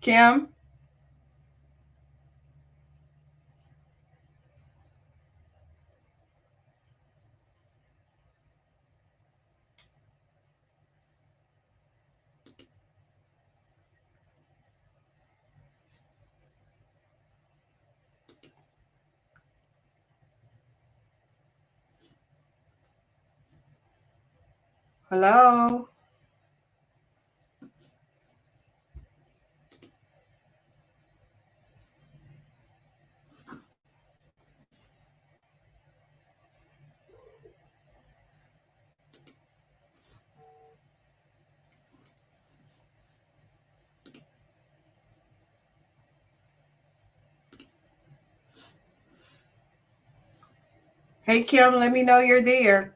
Kim? Hello? Hey, Kim, let me know you're there.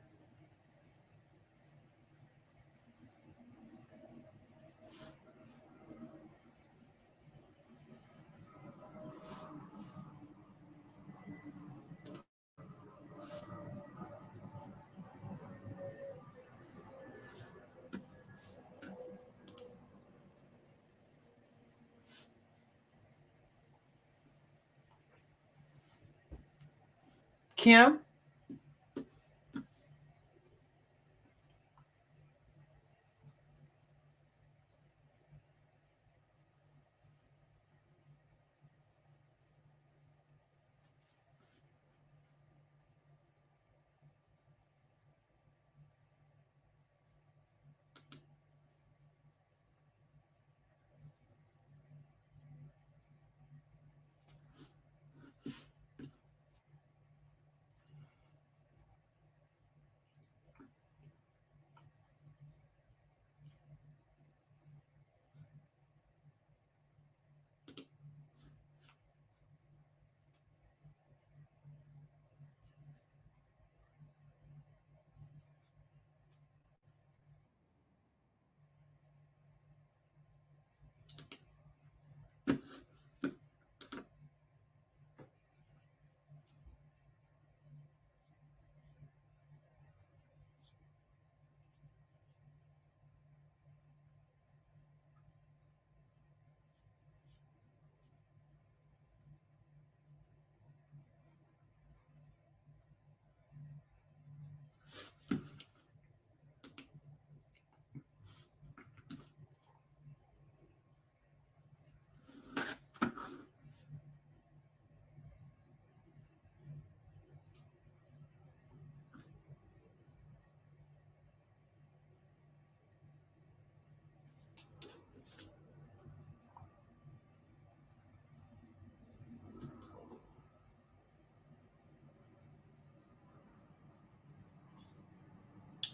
Kim?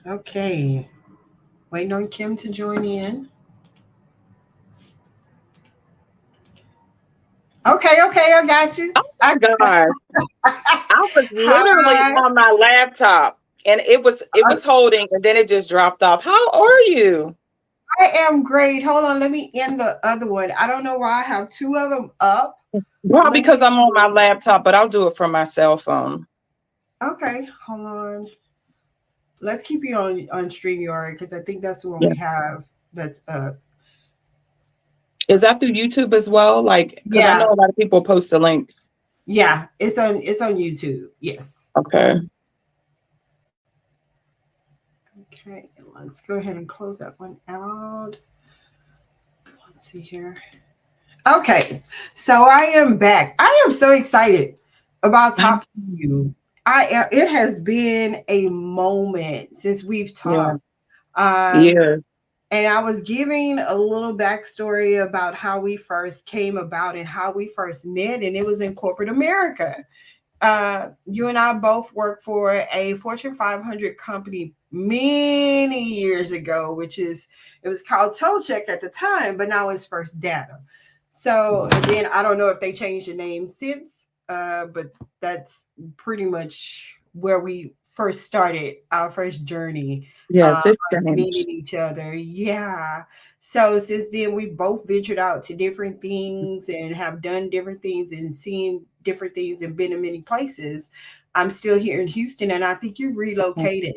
Okay. Waiting on Kim to join in. Okay, okay, I got you. Oh I, my gosh. I was literally hi. on my laptop and it was holding and then it just dropped off. How are you? I am great. Hold on, let me end the other one. I don't know why I have two of them up. Well, Let me because I'm on my see. laptop, but I'll do it from my cell phone. Okay, hold on. Let's keep you on StreamYard because I think that's the one we Yes. have that's up. Is that through YouTube as well? Like, because I Yeah, know a lot of people post a link. yeah, it's on YouTube. Yes. Okay. Okay, let's go ahead and close that one out. Let's see here. Okay, so I am back. I am so excited about Mm, talking to you. I am, it has been a moment since we've yeah. talked. Um, Yeah. and I was giving a little backstory about how we first came about and how we first met, and it was in corporate America. You and I both worked for a Fortune 500 company many years ago, which is it was called Telecheck at the time, but now it's First Data. So again, I don't know if they changed the name since, but that's pretty much where we first started our first journey Yes, it's meeting changed. each other. Yeah. So since then, we both ventured out to different things and have done different things and seen different things and been in many places. I'm still here in Houston, and I think you Mhm. relocated,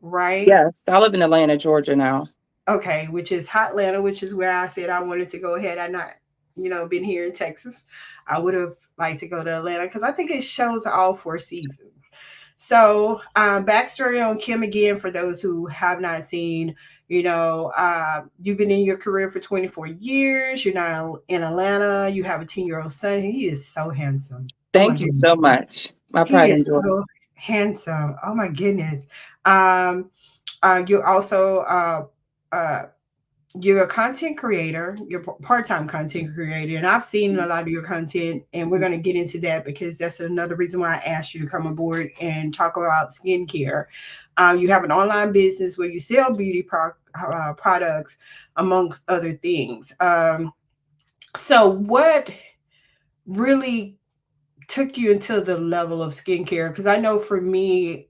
right? Yes, I live in Atlanta, Georgia now. Okay, which is Hotlanta, which is where I said I wanted to go ahead. I not. been here in Texas, I would have liked to go to Atlanta because I think it shows all four seasons. So, backstory on Kim again for those who have not seen. You've been in your career for 24 years. You're now in Atlanta. You have a 10-year-old son. He is so handsome. Oh my Thank you goodness. so much. My He pride and is joy. so handsome. Oh my goodness. Um, you're also you're a content creator. You're part-time content creator, and I've seen a lot of your content, and we're going to get into that because that's another reason why I asked you to come aboard and talk about skincare. You have an online business where you sell beauty products, amongst other things. So, what really took you into the level of skincare? Because I know for me,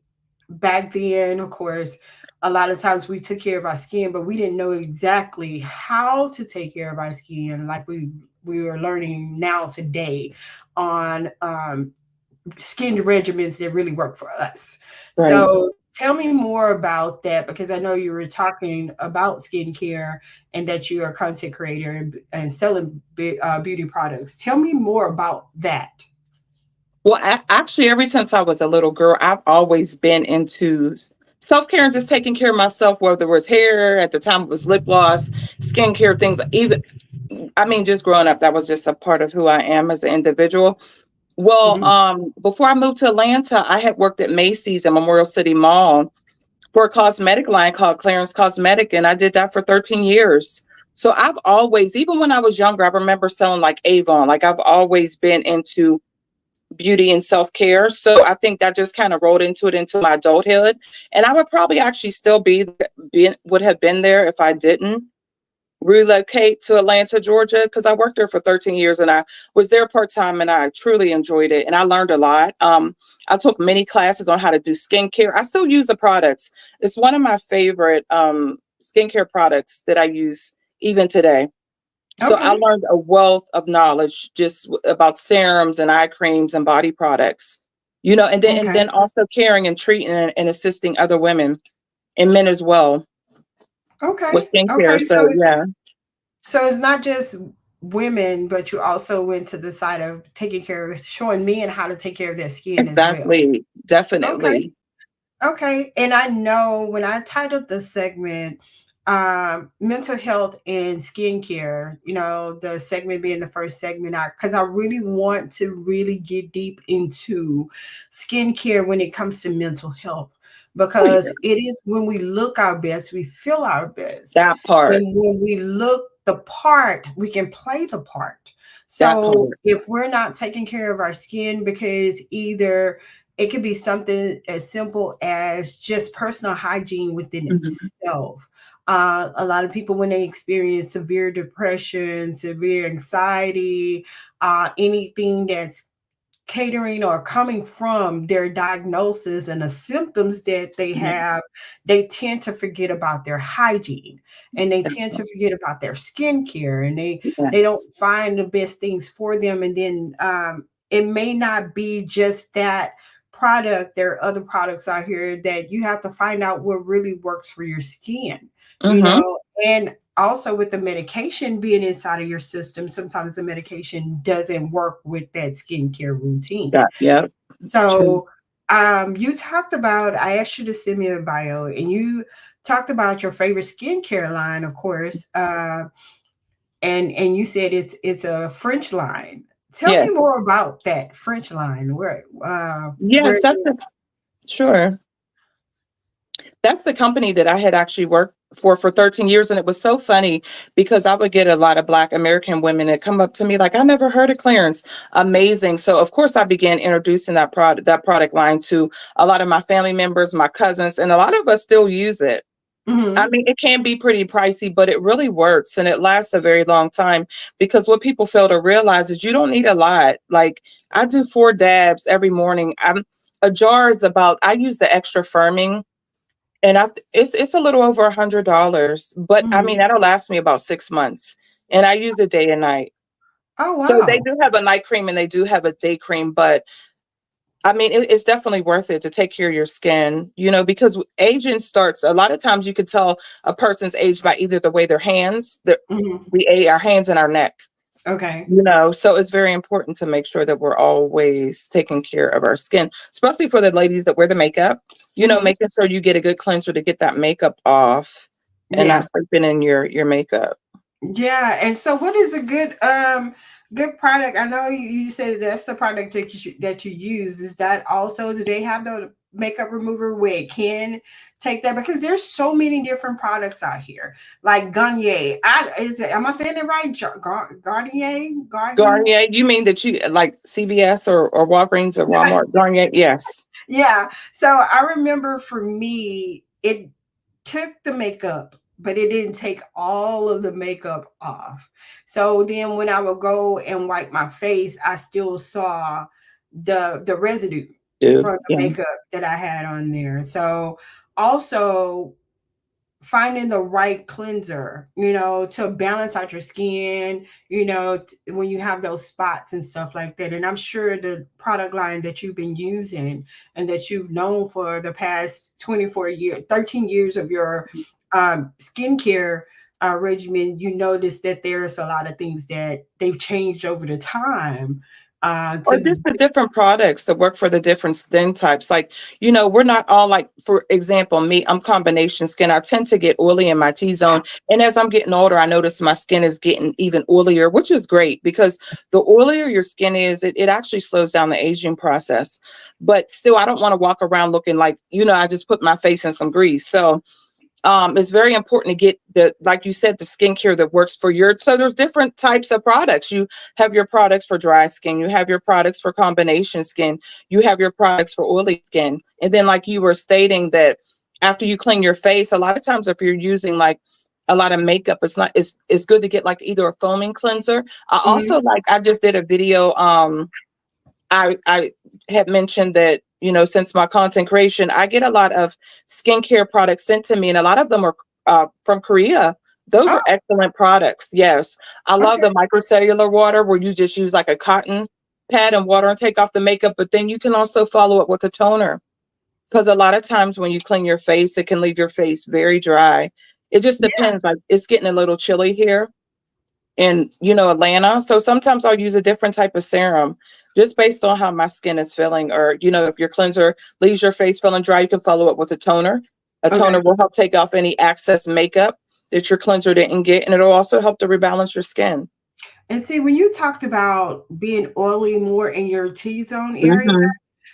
back then, of course, a lot of times we took care of our skin, but we didn't know exactly how to take care of our skin, like we are learning now today on skin regimens that really work for us. Right. So tell me more about that because I know you were talking about skincare and that you are a content creator and selling beauty products. Tell me more about that. Well, actually, ever since I was a little girl, I've always been into self care and just taking care of myself, whether it was hair, at the time it was lip gloss, skincare, things. Even, I mean, just growing up, that was just a part of who I am as an individual. Well, Mhm. before I moved to Atlanta, I had worked at Macy's and Memorial City Mall for a cosmetic line called Clarence Cosmetic, and I did that for 13 years. So I've always, even when I was younger, I remember selling like Avon. Like I've always been into beauty and self-care. So I think that just kind of rolled into it into my adulthood. And I would probably actually still would have been there if I didn't relocate to Atlanta, Georgia, because I worked there for 13 years and I was there part-time and I truly enjoyed it and I learned a lot. I took many classes on how to do skincare. I still use the products. It's one of my favorite skincare products that I use even today. So I Okay. learned a wealth of knowledge just about serums and eye creams and body products, and Okay. then also caring and treating and assisting other women and men as well Okay. with skincare. Okay. So yeah, So it's not just women, but you also went to the side of taking care of showing men how to take care of their skin as well. exactly, Okay. definitely. Okay. And I know when I titled the segment, mental health and skincare, the segment being the first segment, because I really want to really get deep into skincare when it comes to mental health, Oh because yeah, it is when we look our best, we feel our best. that part, And when we look the part, we can play the part. that So part. if we're not taking care of our skin, because either it could be something as simple as just personal hygiene within Mhm. itself. A lot of people, when they experience severe depression, severe anxiety, anything that's catering or coming from their diagnosis and the symptoms that they Yeah, have, they tend to forget about their hygiene and they tend to forget about their skincare and they don't yes. find the best things for them. And then it may not be just that product. There are other products out here that you have to find out what really works for your skin, Mm-hmm. and also with the medication being inside of your system, sometimes the medication doesn't work with that skincare routine. Yeah, yeah. True. So you talked about, I asked you to send me a bio and you talked about your favorite skincare line, of course. And you said it's a French line. Tell Yeah. me more about that French line. Where Yes, sure. That's the company that I had actually worked for 13 years. And it was so funny because I would get a lot of Black American women that come up to me like, I never heard of Clarence. Amazing. So of course I began introducing that product line to a lot of my family members, my cousins, and a lot of us still use it. I Mhm. mean, it can be pretty pricey, but it really works and it lasts a very long time because what people fail to realize is you don't need a lot. Like I do 4 dabs every morning. A jar is about, I use the extra firming and it's a little over $100, but I mean Mhm. that'll last me about 6 months, and I use it day and night. Oh So they wow. do have a night cream and they do have a day cream, but I mean it's definitely worth it to take care of your skin, because aging starts. A lot of times you could tell a person's age by either the way their hands, Mhm. our hands and our neck. Okay. So it's very important to make sure that we're always taking care of our skin, especially for the ladies that wear the makeup, Mhm. making sure you get a good cleanser to get that makeup off and not Yeah. sleeping in your makeup. Yeah. And so what is a good product? I know you said that's the product that you use. Is that also, do they have the makeup remover where it can take that? Because there's so many different products out here. Like Garnier. Am I saying it right? Garnier? Garnier? Garnier, you mean that you like CVS or Walgreens or Walmart? Garnier, yes. Yeah. So I remember for me, it took the makeup, but it didn't take all of the makeup off. So then when I would go and wipe my face, I still saw the residue Do from the yeah. makeup that I had on there. So also finding the right cleanser, to balance out your skin, when you have those spots and stuff like that. And I'm sure the product line that you've been using and that you've known for the past 24 years, 13 years of your skincare regimen, you notice that there's a lot of things that they've changed over the time. Or To just the different products that work for the different skin types. Like, we're not all like, for example, me, I'm combination skin. I tend to get oily in my T-zone. And as I'm getting older, I notice my skin is getting even oilier, which is great because the oilier your skin is, it actually slows down the aging process. But still, I don't want to walk around looking like, I just put my face in some grease. So it's very important to get like you said, the skincare that works for so there's different types of products. You have your products for dry skin, you have your products for combination skin, you have your products for oily skin. And then like you were stating that after you clean your face, a lot of times if you're using like a lot of makeup, it's good to get like either a foaming cleanser. I Mhm. also I just did a video. I had mentioned that, since my content creation, I get a lot of skincare products sent to me, and a lot of them are from Korea. Those Oh, are excellent products. Yes. I love okay. the microcellular water where you just use like a cotton pad and water and take off the makeup, but then you can also follow it with a toner. Because a lot of times when you clean your face, it can leave your face very dry. It just Yeah. depends. Like it's getting a little chilly here in Atlanta. So sometimes I'll use a different type of serum just based on how my skin is feeling. Or, if your cleanser leaves your face feeling dry, you can follow up with a toner. A Okay. toner will help take off any excess makeup that your cleanser didn't get, and it'll also help to rebalance your skin. And see, when you talked about being oily more in your T zone area, Hmm.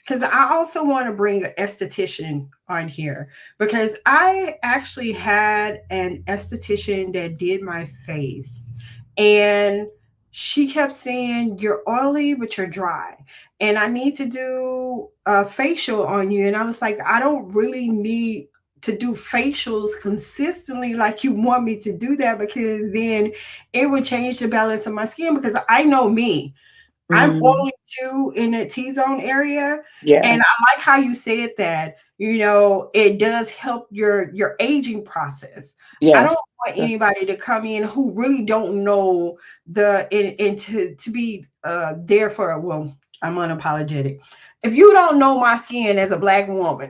because I also want to bring an esthetician on here because I actually had an esthetician that did my face, and she kept saying, "You're oily, but you're dry. And I need to do a facial on you." And I was like, I don't really need to do facials consistently like you want me to do that, because then it would change the balance of my skin, because I know me. I'm Mm, oily too in the T zone area. And yes. I like how you said that, it does help your aging process. I don't Yes. want anybody to come in who really don't know and to be there for, well, I'm unapologetic. If you don't know my skin as a black woman,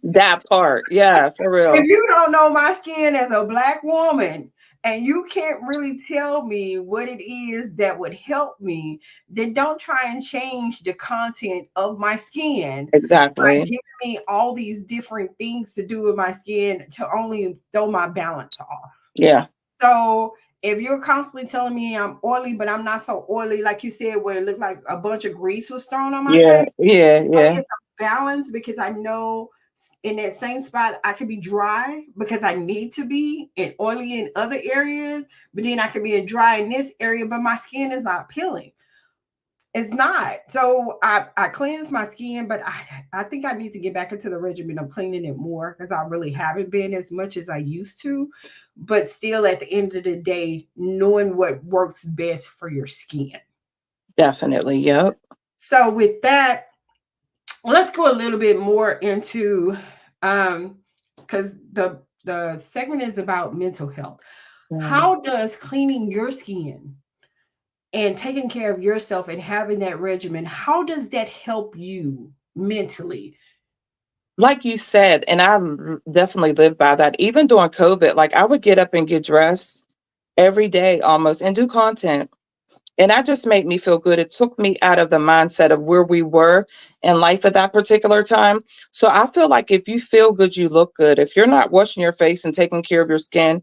That part. Yeah, for if real. you don't know my skin as a black woman and you can't really tell me what it is that would help me, then don't try and change the content of my skin by Exactly. giving me all these different things to do with my skin to only throw my balance off. Yeah. So if you're constantly telling me I'm oily, but I'm not so oily, like you said, where it looked like a bunch of grease was thrown on my Yeah. face, Yeah. Yeah. it's a balance, because I know in that same spot I could be dry because I need to be, and oily in other areas, but then I could be dry in this area, but my skin is not peeling. It's not. So I cleanse my skin, but I think I need to get back into the regimen of cleaning it more, because I really haven't been as much as I used to. But still, at the end of the day, knowing what works best for your skin. Definitely. Yep. So with that, let's go a little bit more into because the segment is about mental health. Yeah. How does cleaning your skin and taking care of yourself and having that regimen, how does that help you mentally? Like you said, and definitely live by that. Even during COVID, like I would get up and get dressed every day almost and do content. And that just made me feel good. It took me out of the mindset of where we were in life at that particular time. So I feel like if you feel good, you look good. If you're not washing your face and taking care of your skin,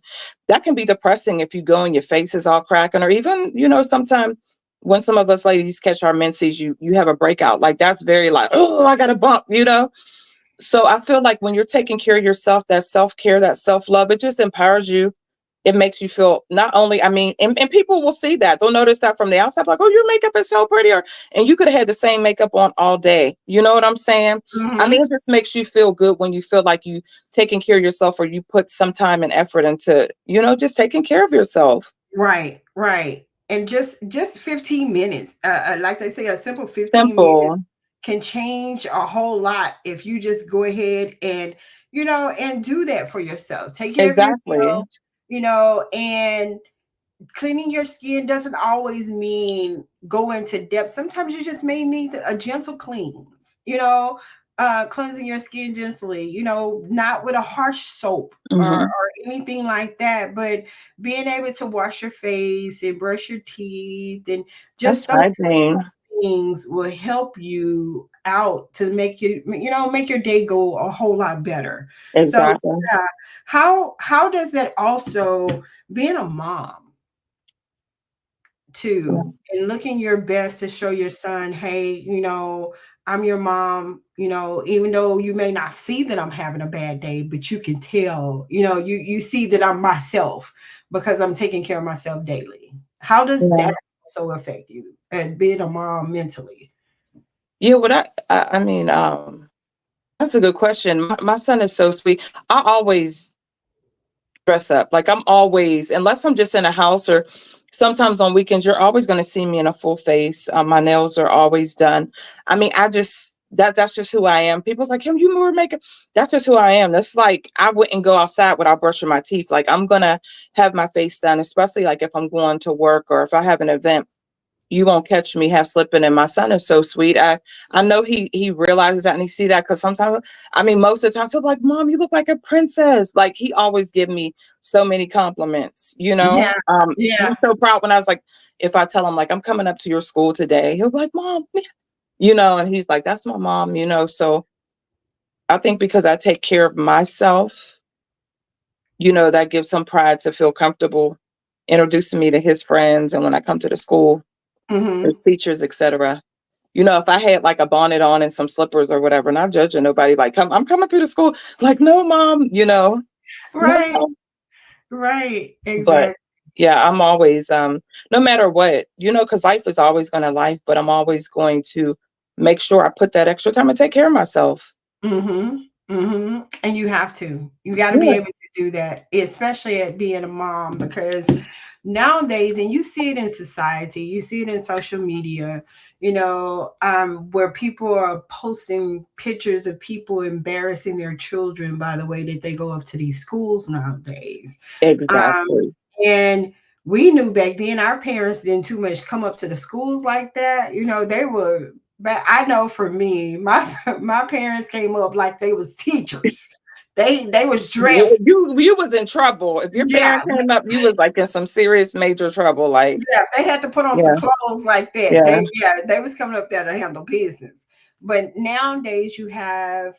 that can be depressing if you go and your face is all cracking, or even, sometimes when some of us ladies catch our menses, you have a breakout. Like that's very like, oh, I got a bump. So I feel like when you're taking care of yourself, that self-care, that self-love, it just empowers you. It makes you feel not only, I mean, and people will see that. They'll notice that from the outside, like, oh, your makeup is so pretty. And you could have had the same makeup on all day. You know what I'm saying? I Hmm. mean, it just makes you feel good when you feel like you taking care of yourself, or you put some time and effort into, just taking care of yourself. Right, right. And just 15 minutes. Like they say, a simple 15 minutes Simple. can change a whole lot if you just go ahead and and do that for yourself. Take care of Exactly. yourself, and cleaning your skin doesn't always mean go into depth. Sometimes you just may need a gentle cleanse, cleansing your skin gently, not with a harsh soap or Hmm. anything like that, but being able to wash your face and brush your teeth and That's just those hygiene. things will help you out to make make your day go a whole lot better. So Exactly. yeah, how does that also being a mom Yeah. too and looking your best to show your son, hey, I'm your mom, even though you may not see that I'm having a bad day, but you can tell, you see that I'm myself because I'm taking care of myself daily. How does Yeah. that also affect you and being a mom mentally? Yeah. What I mean, that's a good question. My son is so sweet. I always dress up. Like I'm always, unless I'm just in a house, or sometimes on weekends, you're always going to see me in a full face. My nails are always done. I mean, that's just who I am. People's like, you more makeup. That's just who I am. That's like I wouldn't go outside without brushing my teeth. Like I'm gonna have my face done, especially like if I'm going to work or if I have an event. You won't catch me half slipping. And my son is so sweet. I know he realizes that and he see that, because sometimes, I mean, most of the time he'll be like, Mom, you look like a princess. Like he always give me so many compliments, Yeah, He's yeah. so proud when I was like, if I tell him like I'm coming up to your school today, he'll be like, Mom, and he's like, that's my mom. So I think because I take care of myself, that gives him pride to feel comfortable introducing me to his friends. And when I come to the school, Hmm. his teachers, etc. If I had like a bonnet on and some slippers or whatever, not judging nobody, like I'm coming through the school, like, no, Mom, Right, no. right, But exactly. yeah, I'm always no matter what, because life is always gonna life, but I'm always going to make sure I put that extra time and take care of myself. Hmm. Hmm. And you have to. You got to be Yeah, able to do that, especially at being a mom, because nowadays, and you see it in society, you see it in social media, where people are posting pictures of people embarrassing their children by the way that they go up to these schools nowadays. Um, exactly. and we knew back then our parents didn't too much come up to the schools like that. They were, but I know for me, my my parents came up like they was teachers. They was Yeah, dressed. you was in trouble. If your Yeah, parents came up, you was like in some serious major trouble. Like, yeah, they had to put on some yeah, clothes like that. yeah, They was coming up there to handle business. But nowadays you have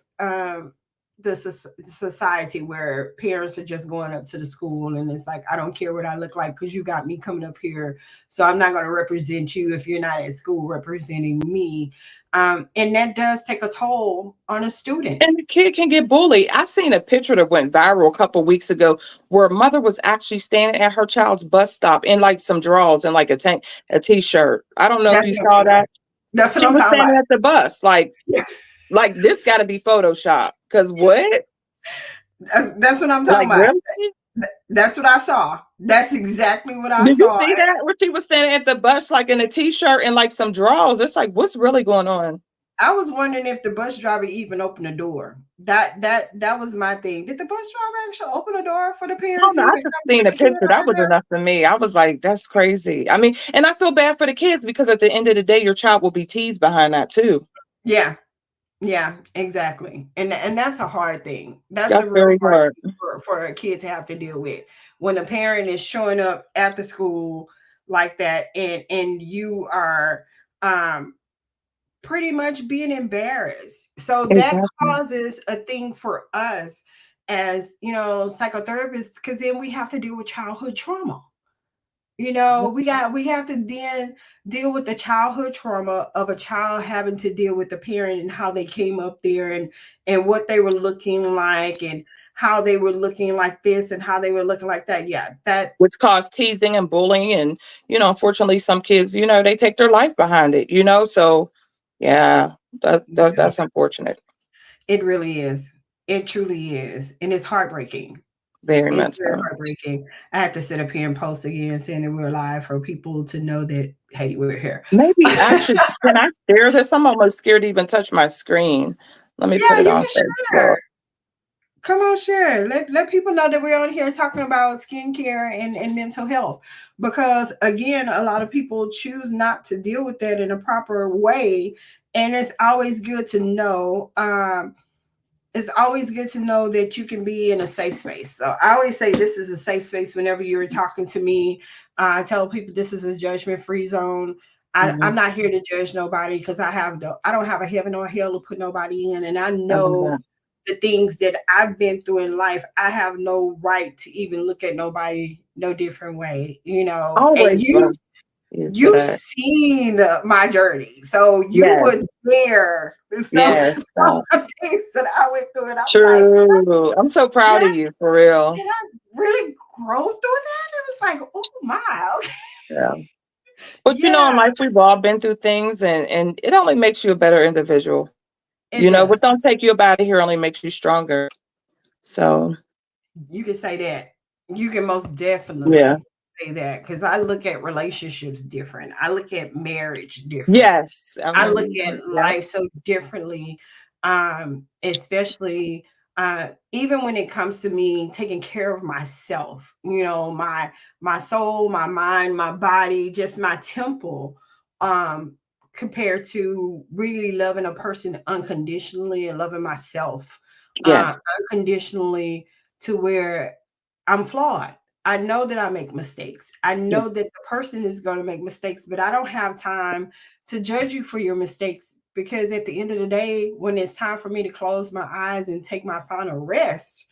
the society where parents are just going up to the school and it's like, I don't care what I look like because you got me coming up here, so I'm not going to represent you if you're not at school representing me. And that does take a toll on a student. and the kid can get bullied. I seen a picture that went viral a couple weeks ago where a mother was actually standing at her child's bus stop in like some drawers and like a t-shirt. I don't know if That's you saw that. that's what She I'm was talking about. standing at the bus, like this got to be Photoshop. Cause what? That's what I'm talking Like about. really? That's what I saw. That's exactly what I Did you saw. see that? Where she was standing at the bus, like in a t-shirt and like some drawers. It's like, what's really going on? I was wondering if the bus driver even opened the door. That was my thing. Did the bus driver actually open the door for the I parent don't to know. even I just come seen get a the kid picture. out That of was there? enough for me. I was like, that's crazy. I mean, and I feel bad for the kids because at the end of the day, your child will be teased behind that too. Yeah, yeah, exactly. And that's a hard thing. That's a That's real very hard hard. thing for a kid to have to deal with when a parent is showing up after school like that, and you are um pretty much being embarrassed. So that Exactly. causes a thing for us as, psychotherapists, because then we have to deal with childhood trauma. We have to then deal with the childhood trauma of a child having to deal with the parent and how they came up there, and what they were looking like, and how they were looking like this and how they were looking like that. Yeah, that Which caused teasing and bullying, and unfortunately, some kids, they take their life behind it. So yeah, that's unfortunate. it really is. It truly is. And it's heartbreaking. Very It's much very so. heartbreaking. I have to sit up here and post again saying that we're live for people to know that, hey, we're here. Maybe I should. Can I share this? I'm almost scared to even touch my screen. Let me put Yeah, it you on can Facebook. share. Come on, share. Let people know that we're on here talking about skincare and mental health. Because again, a lot of people choose not to deal with that in a proper way. And it's always good to know. It's always good to know that you can be in a safe space. So I always say this is a safe space whenever you're talking to me. I tell people this is a judgment-free zone. I'm Mhm. not here to judge nobody, because I don't have a heaven or hell to put nobody in. And I I love know that. the things that I've been through in life. I have no right to even look at nobody no different way. And Always love you for you've that. seen my journey, so you Yes, would there. So yes. some of the things that I went through, and I'm like, True. I'm so did proud of I, you for real. did I really grow through that? It was like, oh my, okay. Yeah. But in Yeah, life we've all been through things, and it only makes you a better individual. it What does. don't take you up out of here only makes you stronger. So You can say that. You can most yeah. definitely say that, because I look at relationships different. I look at marriage different. Yes. I I look remember. at Yep. life so differently, especially even when it comes to me taking care of myself. My soul, my mind, my body, just my temple. Um, Compared to really loving a person unconditionally and loving myself Yeah. unconditionally, to where I'm flawed. I know that I make mistakes. I know that Yes. the person is going to make mistakes, but I don't have time to judge you for your mistakes, because at the end of the day, when it's time for me to close my eyes and take my final rest,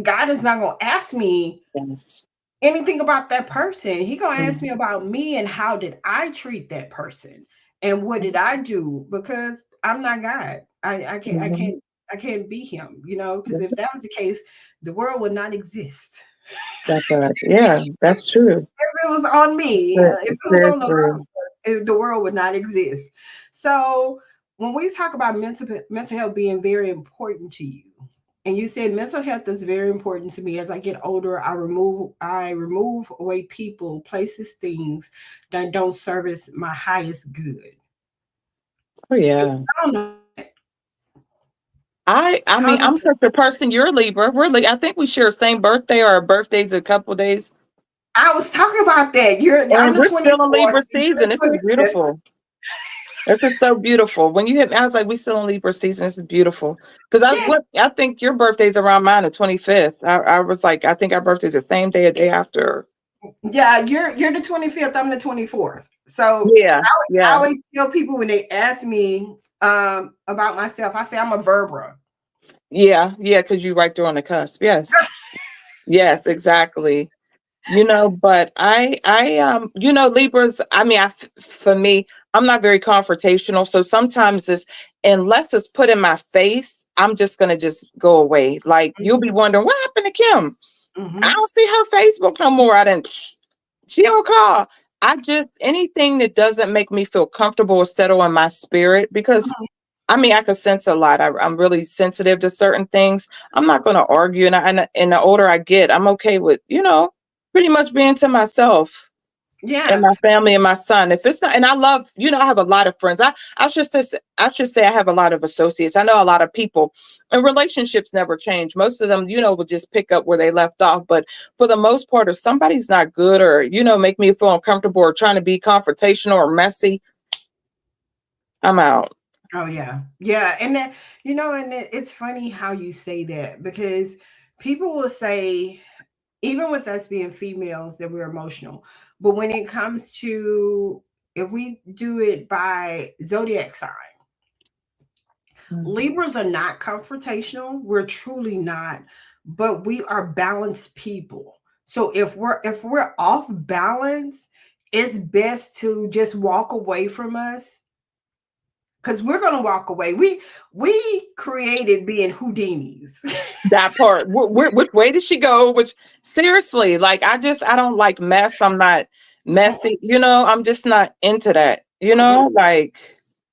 God is not going to ask me Yes. anything about that person. He going to ask me Mhm. about me and how did I treat that person and what did I do, because I'm not God. I can't I Mhm. can't I can't be him, because if that was the case, the world would not exist. That's right. Yeah, that's true. If it was on me, Very, if it was very on the true. the world would not exist. So when we talk about mental health being very important to you, and you said mental health is very important to me. As I get older, I remove away people, places, things that don't service my highest good. Oh I yeah. don't know. I How mean, does I'm such a person. You're a Libra. I think we share the same birthday, or our birthdays a couple days. I was talking about that? I'm And the we're still in 24th, Libra you're season. the This is 25th. beautiful. This is so beautiful. When you hit me, I was like, we still in Libra season. This is beautiful. Because Yeah, I think your birthday's around mine, the 25th. I was like, I think our birthday's the same day, a day after. yeah, you're the 25th, I'm the 24th. So Yeah, I yeah, always tell people when they ask me about myself, I say I'm a Verbra. yeah, because you right there on the cusp. Yes. Yes, exactly. But Libras, I mean, for me, I'm not very confrontational. So sometimes unless it's put in my face, I'm just going to just go away. Like you'll be wondering what happened to Kim. I Mm-hmm. don't see her Facebook no more. She don't call. Anything that doesn't make me feel comfortable or settle in my spirit, because I mean, I can sense a lot. I'm really sensitive to certain things. I'm not going to argue. And the older I get, I'm okay with, pretty much being to myself and Yeah. my family and my son. If it's not, and I love, I have a lot of friends. I should say I have a lot of associates. I know a lot of people, and relationships never change. Most of them, will just pick up where they left off. But for the most part, if somebody's not good or, make me feel uncomfortable or trying to be confrontational or messy, I'm out. Oh yeah. Yeah. And that, it's funny how you say that, because people will say, even with us being females, that we're emotional. But when it comes to, if we do it by zodiac sign, Libras are not confrontational. We're truly not, but we are balanced people. So if we're off balance, it's best to just walk away from us, because we're gonna walk away. We created being Houdinis. That part. Which way did she go? Which seriously, like I don't like mess. I'm not messy. I'm just not into that. Like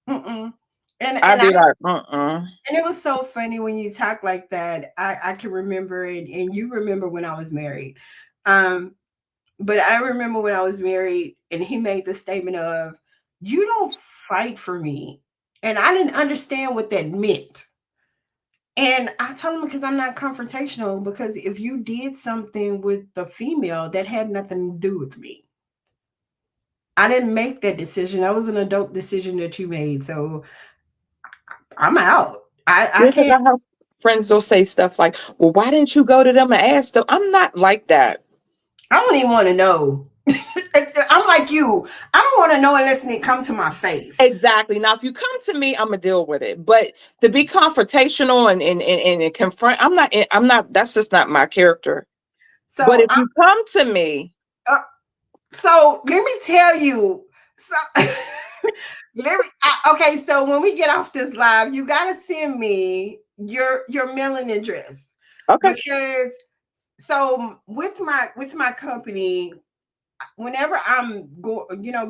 Mm-mm. And I'd and I be like, uh-uh. and it was so funny when you talk like that. I can remember it, and you remember when I was married. Um, but I remember when I was married, and he made the statement of, "You don't fight for me," and I didn't understand what that meant. And I told him, because I'm not confrontational. Because if you did something with the female, that had nothing to do with me. I didn't make that decision. That was an adult decision that you made. So I'm out. I Because can't. I have friends will say stuff like, well, why didn't you go to them and ask them? I'm not like that. I don't even want to know. I'm like you. I don't want to know unless it come to my face. Exactly. Now, if you come to me, I'm gonna deal with it. But to be confrontational and confront, that's just not my character. But So if you come to me, uh, so let me tell you. So okay. So when we get off this live, you gotta send me your mailing address, okay. because so with my company, whenever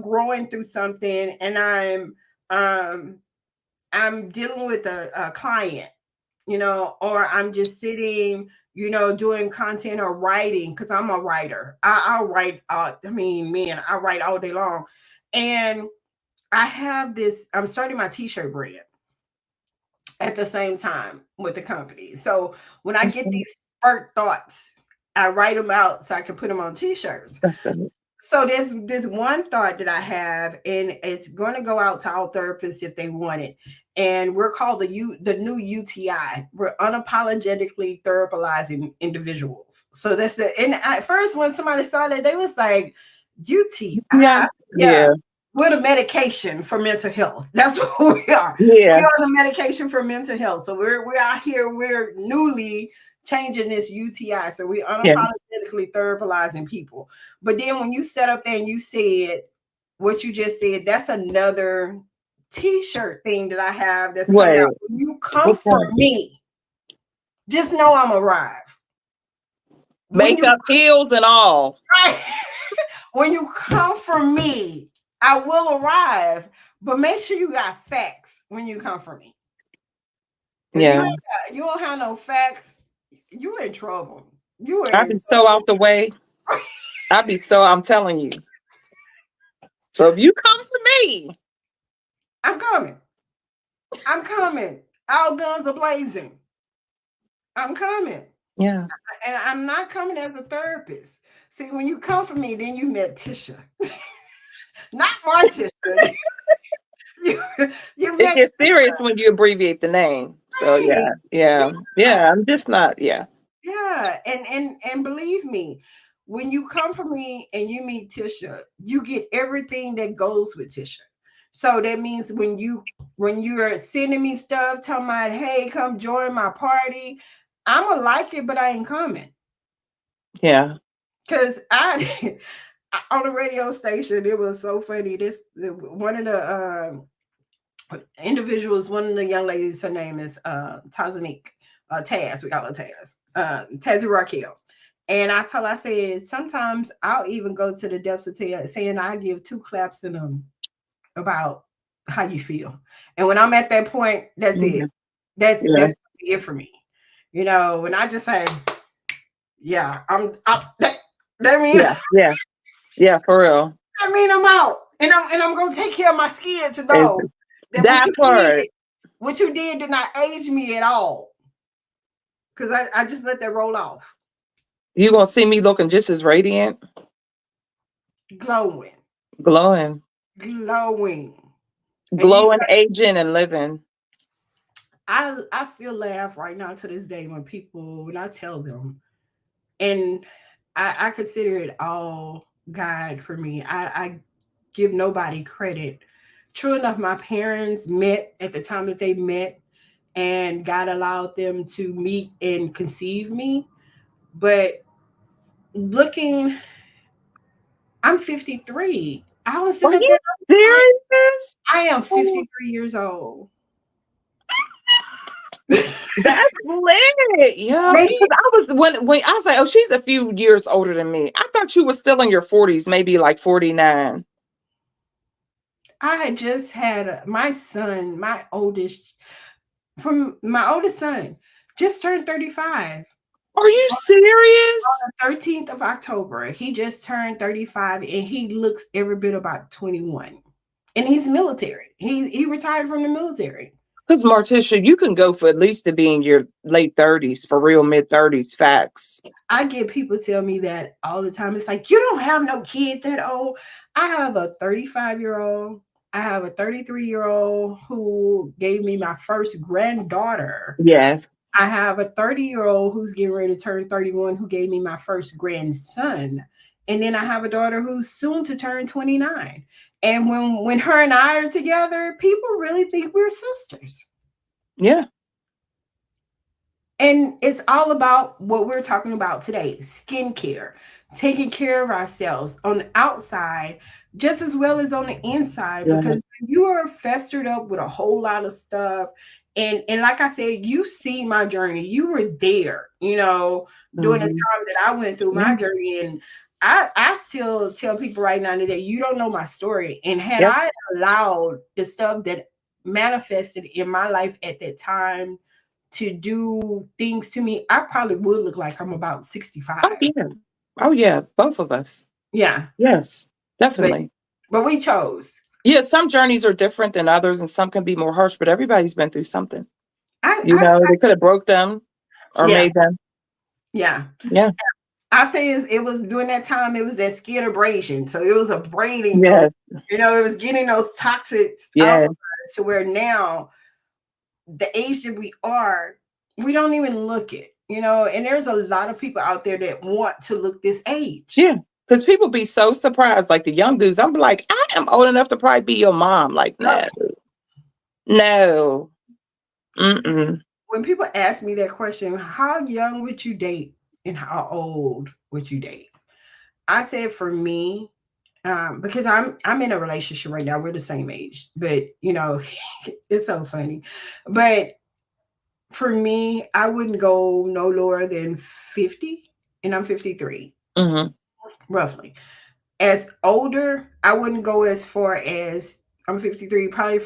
growing through something, and um I'm dealing with a client, or I'm just sitting, doing content or writing, because I'm a writer. I'll write. I mean, man, I write all day long, and I have this. I'm starting my t-shirt brand at the same time with the company. So when I get these spark thoughts, I write them out so I can put them on t-shirts. That's it. So there's this one thought that I have, and it's going to go out to all therapists if they want it. And we're called the new UTI. We're unapologetically therapizing individuals. So that's the. And at first, when somebody saw that, they was like, UTI, Yeah. yeah. Yeah. We're the medication for mental health. That's what we are. Yeah. We are the medication for mental health. So we're out here. We're newly changing this UTI. So we unapologetically therapizing people. But then when you set up there and you said what you just said, that's another t-shirt thing that I have that's coming out. When you come for me, just know I'm arrived. Makeup, heels, and all. Right? When you come for me, I will arrive. But make sure you got facts when you come for me. If you don't have no facts, you in trouble. I'd be so out the way. I'm telling you. So if you come for me, I'm coming. I'm coming. All guns are blazing. I'm coming. Yeah. And I'm not coming as a therapist. See, when you come for me, then you met Tisha. Not Martisha. It gets serious when you abbreviate the name. So yeah. I'm just not. Yeah. Yeah, and believe me, when you come for me and you meet Tisha, you get everything that goes with Tisha. So that means when you're sending me stuff, telling me, hey, come join my party, I'ma like it, but I ain't coming. Yeah. Because I on the radio station, it was so funny. One of the individuals, one of the young ladies, her name is Tazanique, Taz, we call her Taz, Tazzy Raquel. And I said, sometimes I'll even go to the depths of saying I give 2 claps in them about how you feel. And when I'm at that point, that's it. That's it for me. When I just say, yeah, that means yeah, for real. I mean, I'm out, and I'm gonna take care of my skin to know that what you did not age me at all, because I just let that roll off. You gonna see me looking just as radiant, glowing, aging, and living. I still laugh right now to this day when I tell them, and I consider it all God for me. I give nobody credit. True enough, my parents met at the time that they met, and God allowed them to meet and conceive me. But looking, I'm 53. I was Are sitting up you there, serious? I am Oh, 53 years old. that's lit. Yeah, Maybe because I was when I was like, oh, she's a few years older than me. I thought you were still in your 40s, maybe like 49. I had just had my son, my oldest, from my oldest son, just turned 35. Are you serious? 13th of October. He just turned 35 and he looks every bit about 21. And he's military. He retired from the military. Because Martisha, you can go for at least to be in your late 30s, for real, mid 30s. Facts. I get people tell me that all the time. It's like, you don't have no kid that old. I have a 35-year-old. I have a 33-year-old who gave me my first granddaughter. Yes. I have a 30-year-old who's getting ready to turn 31 who gave me my first grandson. And then I have a daughter who's soon to turn 29. And when her and I are together, people really think we're sisters. Yeah. And it's all about what we're talking about today, skincare, taking care of ourselves on the outside just as well as on the inside. Yeah. Because when you are festered up with a whole lot of stuff, and like I said, you see my journey. You were there, during the Mhm. time that I went through my Yeah. journey. And I still tell people right now that you don't know my story. And had Yeah. I allowed the stuff that manifested in my life at that time to do things to me, I probably would look like I'm about 65. Oh, yeah. Oh, yeah. Both of us. Yeah, Yes, but definitely. we chose. Yeah, some journeys are different than others, and some can be more harsh, but everybody's been through something. I, You I, know, they could have broke them or yeah, made them. yeah. Yeah. I say it was during that time. It was that skin abrasion, so it was abrading those. Yes. It was getting those toxics off Yeah. of us to where now the age that we don't even look it. And there's a lot of people out there that want to look this age. Yeah. Because people be so surprised, like the young dudes. I'm like, I am old enough to probably be your mom. Like, No, no. Mm-mm. when people ask me that question, how young would you date and how old would you date? I said for me, because I'm in a relationship right now. We're the same age, but it's so funny. But for me, I wouldn't go no lower than 50, and I'm 53, Mm-hmm. roughly. As older, I wouldn't go as far as I'm 53. Probably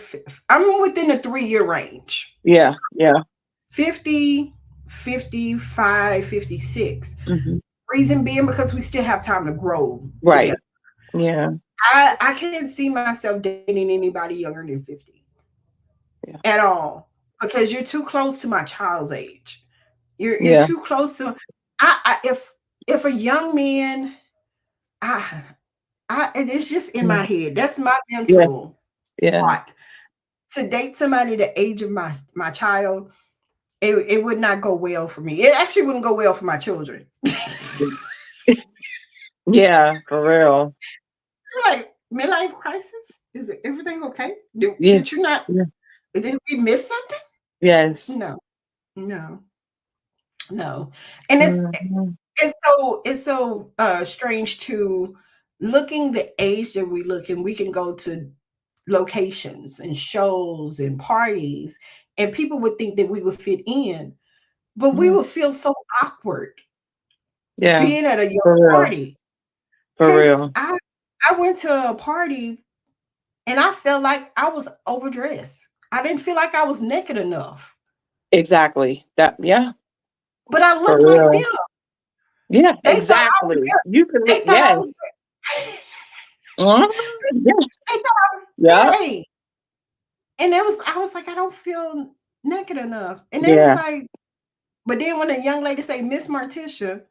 I'm within the 3-year range. Yeah. Yeah. 50, 55, 56. Mm-hmm. Reason being because we still have time to grow Right. together. Yeah. I can't see myself dating anybody younger than 50 Yeah. at all because you're too close to my child's age. You're Yeah. too close to if a young man, and it's just in my head. That's my Yeah. mental Yeah. thought. To date somebody the age of my child, it would not go well for me. It actually wouldn't go well for my children. Yeah. For real. Like midlife crisis? Is everything okay? Yeah. Did you not? Yeah. Did we miss something? Yes. No, no, no. And Mhm. it's so strange to looking the age that we look, and we can go to locations and shows and parties, and people would think that we would fit in, but we Mhm. would feel so awkward Yeah. being at a young For real. party For because real. I went to a party and I felt like I was overdressed. I didn't feel like I was naked enough, Exactly. That. Yeah. but I For looked like them. real. Yeah. They thought I was Exactly. You can They look. thought I Yes. was Mhm. Yeah. they thought I was Yeah. gay. And I was like, I don't feel naked enough. And they was Yeah. like, but then when a young lady say Miss Martisha,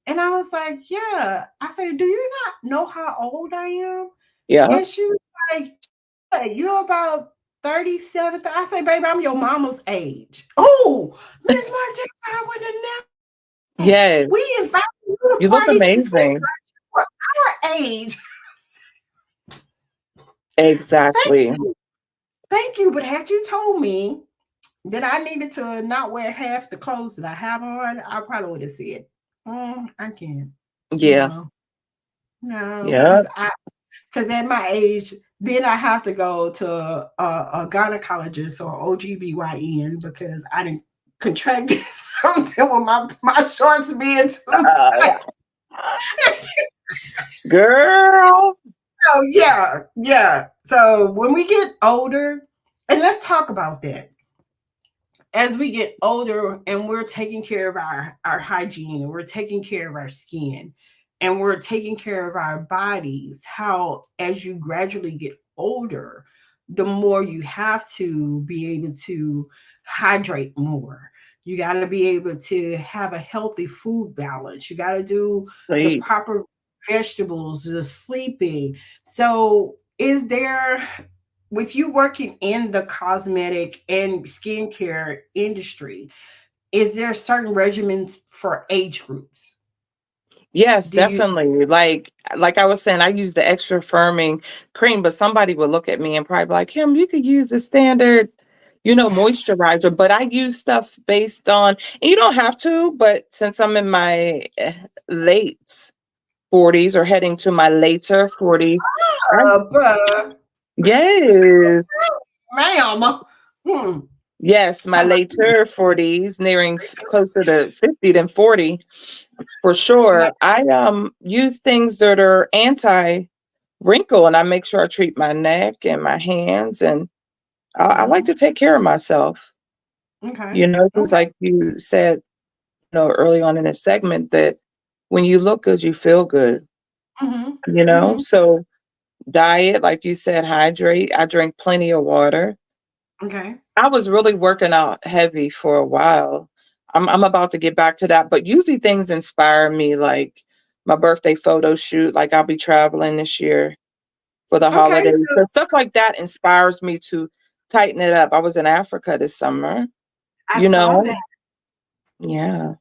and I was like, yeah. I said, do you not know how old I am? Yeah. And she was like, yeah, you're about 37. I say, baby, I'm your mama's age. Oh, Miss Martisha, I would have never. We Yes. invite you to You look parties to we amazing. for age. Thank Exactly. you. Thank you. But had you told me that I needed to not wear half the clothes that I have on, I probably would have said, I can't. Yeah. No, no, Yeah. because at my age, then I have to go to a gynecologist or OGBYN because I didn't contract something with my shorts being too Uh, tight. girl. Oh yeah, yeah. So when we get older, and let's talk about that. As we get older and we're taking care of our hygiene and we're taking care of our skin and we're taking care of our bodies, how as you gradually get older, the more you have to be able to hydrate more. You got to be able to have a healthy food balance. You got to do the Sleep. proper vegetables, the sleeping. So is there, with you working in the cosmetic and skincare industry, is there certain regimens for age groups? Yes, Do you? definitely. Like I was saying, I use the extra firming cream, but somebody would look at me and probably be like, Kim, you could use the standard, moisturizer. But I use stuff based on, and you don't have to, but since I'm in my late 40s or heading to my later 40s, I, But, yes, ma'am, hmm, yes, my come on. later 40s, nearing closer to 50 than 40. For Okay. sure. I use things that are anti wrinkle, and I make sure I treat my neck and my hands, and I like Mhm. to take care of myself. Okay. Because like you said, early on in this segment, that when you look good, you feel good. Mhm. Mhm. So diet, like you said, hydrate. I drink plenty of water. Okay. I was really working out heavy for a while. I'm about to get back to that, but usually things inspire me, like my birthday photo shoot. Like I'll be traveling this year for the Okay. holidays. So So stuff like that inspires me to tighten it up. I was in Africa this summer, I you saw that. know? Yeah.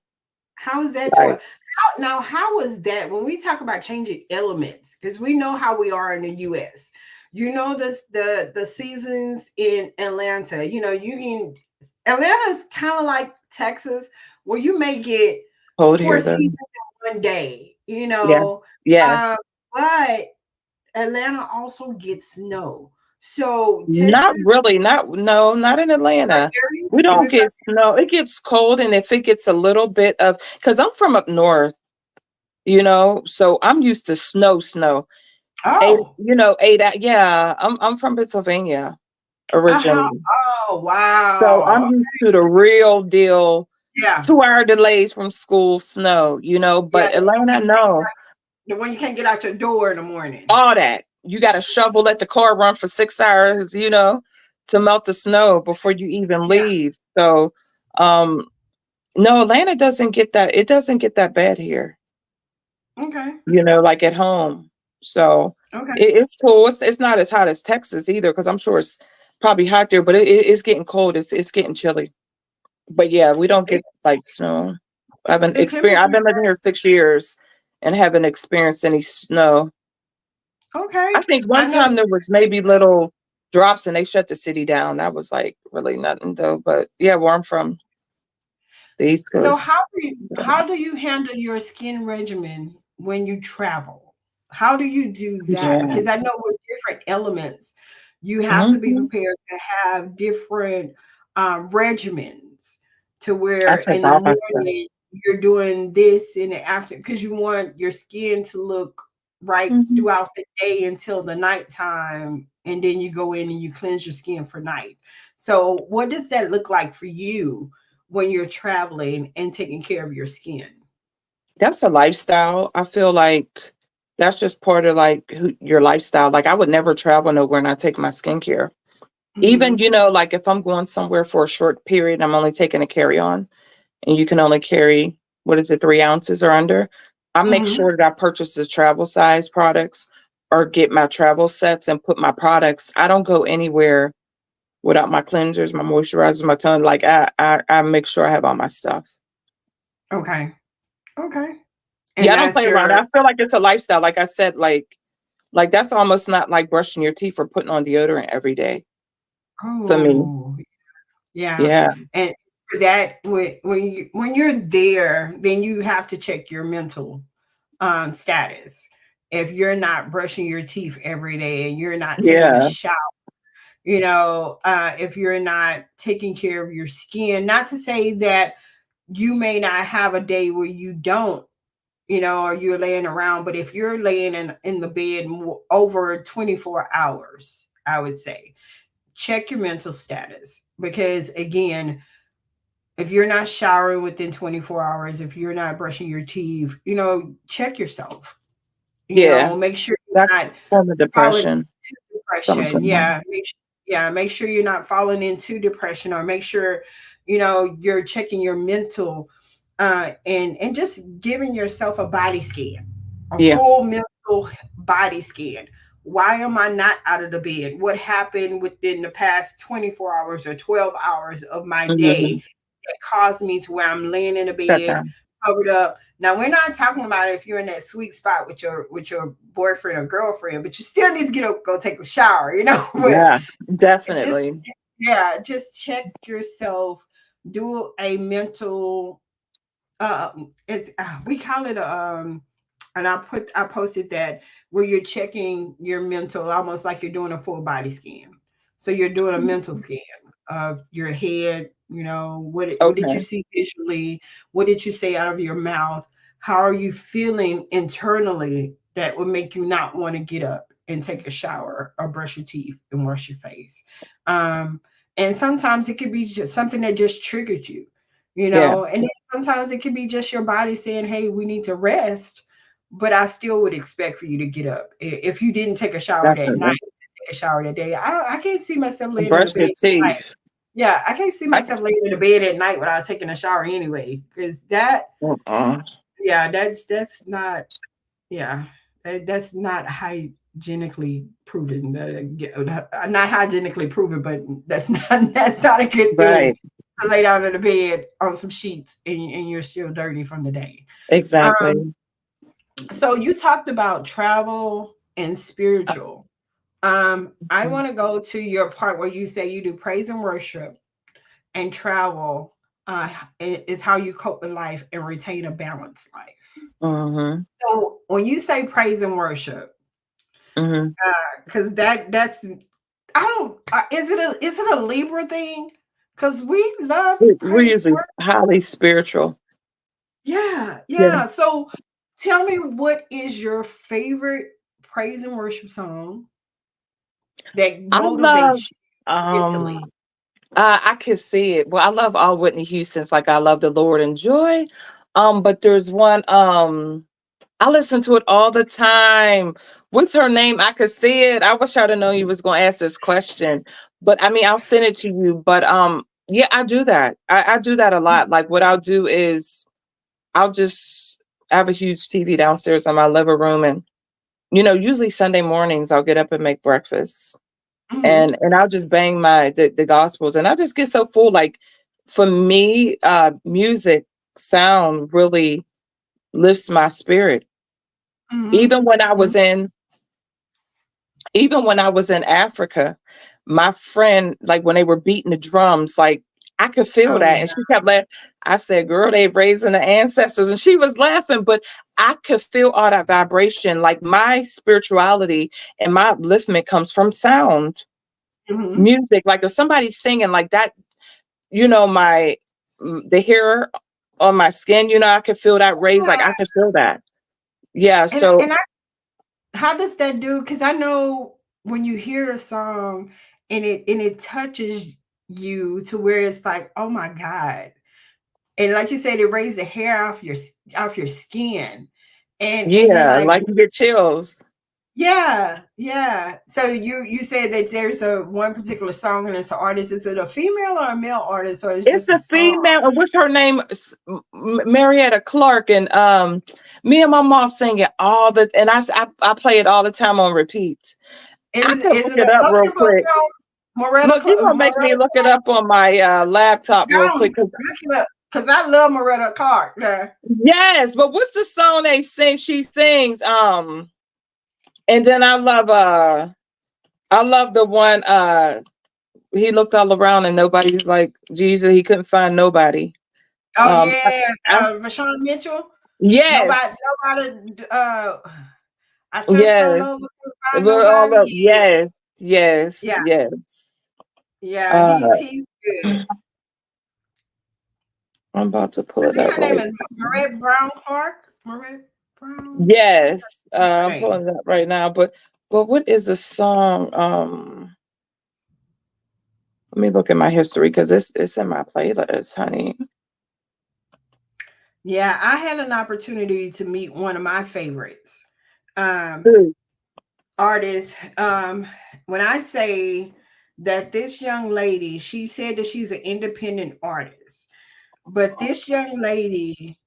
How is that to Like, a now? How is that when we talk about changing elements? Because we know how we are in the U.S. You know the seasons in Atlanta. You know you can Atlanta's kind of like Texas, where you may get cold four here though. seasons in one day. Yeah. Uh, Yes. but Atlanta also gets snow. So Not Texas really. Not no, not in Atlanta. area We is don't this? get snow. It gets cold, and if it gets a little bit of, because I'm from up north, so I'm used to snow. Eight, Oh, yeah, I'm from Pennsylvania how? originally. Oh, So I'm wow. used to the real deal Yeah, 2 hour delays from school snow, yeah. but Atlanta, no. The one you can't get out your door in the morning. All that. You got to shovel, let the car run for 6 hours, to melt the snow before you even Yeah. leave. So, um, no, Atlanta doesn't get that. It doesn't get that bad here, Okay. like at home. So Okay. it's cool. It's not as hot as Texas either, because I'm sure it's probably hot there, but it's getting cold. It's getting chilly. But yeah, we don't get like snow. The I've temperature. been living here 6 years and haven't experienced any snow. Okay. I think I one know. time there was maybe little drops and they shut the city down. That was like really nothing though. But yeah, where I'm from, the East So Coast. how do you handle your skin regimen when you travel? How do you do that? Yeah. Because I know with different elements, you have to be Hmm. prepared to have different regimens to I where take in the all my stuff. morning you're doing this in the afternoon because you want your skin to look right Hmm. throughout the day until the nighttime, and then you go in and you cleanse your skin for night. So what does that look like for you when you're traveling and taking care of your skin? That's a lifestyle. I feel like that's just part of like your lifestyle. Like I would never travel nowhere and I take my skincare. Even, Mhm. like if I'm going somewhere for a short period, I'm only taking a carry on and you can only carry, what is it, 3 ounces or under. I make Mhm. sure that I purchase the travel size products or get my travel sets and put my products. I don't go anywhere without my cleansers, my moisturizers, my tone. Like I make sure I have all my stuff. Okay. Okay. And Yeah, I don't play that's around. your I feel like it's a lifestyle. Like I said, like that's almost not like brushing your teeth or putting on deodorant every day for me. oh yeah. Yeah. And for that when you're there, then you have to check your mental status. If you're not brushing your teeth every day and you're not taking a Yeah. shower, if you're not taking care of your skin, not to say that you may not have a day where you don't, or you're laying around, but if you're laying in the bed over 24 hours, I would say check your mental status. Because again, if you're not showering within 24 hours, if you're not brushing your teeth, check yourself. Yeah. Make sure That's you're not a form of falling depression. into Something's depression. going on. Make sure you're not falling into depression, or make sure, you're checking your mental, and just giving yourself a body scan, a Yeah. full mental body scan. Why am I not out of the bed? What happened within the past 24 hours or 12 hours of my Hmm. day that caused me to where I'm laying in a That bed, time. covered up? Now we're not talking about if you're in that sweet spot with your boyfriend or girlfriend, but you still need to get up, go take a shower, But Yeah, just definitely. just check yourself, do a mental, it's we call it and I posted that, where you're checking your mental, almost like you're doing a full body scan. So you're doing a mental scan of your head. What did you Okay. see visually? What did you say out of your mouth? How are you feeling internally that would make you not want to get up and take a shower or brush your teeth and wash your face? Um, and sometimes it could be just something that just triggered you, Yeah, and then sometimes it could be just your body saying, hey, we need to rest. But I still would expect for you to get up. If you didn't take a shower that night, definitely. take a shower that day. I can't see myself laying in the Brush bed your at night. teeth. Yeah, I can't see I, myself laying in the bed at night without taking a shower anyway. Because uh-uh. yeah, that's not, yeah, that's not hygienically proven. Not hygienically proven, but that's not a good thing Right. to lay down in the bed on some sheets and you're still dirty from the day. Um, Exactly. so you talked about travel and spiritual. I want to go to your part where you say you do praise and worship, and travel is how you cope with life and retain a balanced life. Hmm. So when you say praise and worship, Hmm. because that's I don't is it a Libra thing? Because we love We're praise and usually worship. highly spiritual. Yeah, Yeah. yeah. So tell me, what is your favorite praise and worship song that I love motivates you um mentally? I can see it. Well, I love all Whitney Houston's, like I love the Lord and Joy. But there's one, I listen to it all the time. What's her name? I could see it. I wish I'd have known you was gonna ask this question. But I mean, I'll send it to you. But yeah, I do that. I do that a lot. Like what I'll do is I'll just I have a huge TV downstairs in my living room, and usually Sunday mornings I'll get up and make breakfast, Mm-hmm. and I'll just bang the gospels, and I just get so full. Like for me, music sound really lifts my spirit. Mm-hmm. Even when I was in even when I was in Africa, my friend, like when they were beating the drums, like I could feel Oh that. yeah. And she kept laughing. I said, girl, they raising the ancestors. And she was laughing, but I could feel all that vibration. Like my spirituality and my upliftment comes from sound, Mm-hmm. music. Like if somebody's singing like that, my the hair on my skin, I could feel that raise. Like I Yeah. could feel that. Yeah. And So how does that do? Because I know when you hear a song and it touches you to where it's like, oh my God. And like you said, it raised the hair off your skin. And you're yeah, like, like you get chills. yeah, yeah. So you said that there's a one particular song and it's an artist. Is it a female or a male artist, or it's It's just a a song? female. What's her name? Marietta Clark, and me and my mom sing it and I play it all the time on repeat. I can Is look it it an up up real tempo quick. song? Look, you gonna make me Moretta look it up on my laptop real Go quick. 'Cause look it up. Cause I love Moretta Clark. Nah. Yes, but what's the song they sing? She sings. And then I love the one he looked all around and nobody's like Jesus, he couldn't find nobody. Oh Um I, yes, I, Rashawn Mitchell. yes, Nobody. I searched all yes. over, couldn't find We're all up. nobody. Yes, yes, Yeah, yes. yeah. Uh He's good. I'm about to pull I it think up her name right. is Marette Brown Clark. Marette Brown. I think Yes, that's her I'm name. pulling it up right now. But what is the song? Let me look at my history because it's in my playlist, honey. Yeah, I had an opportunity to meet one of my favorites um, Who? artists. When I say that this young lady, she said that she's an independent artist, but this young lady,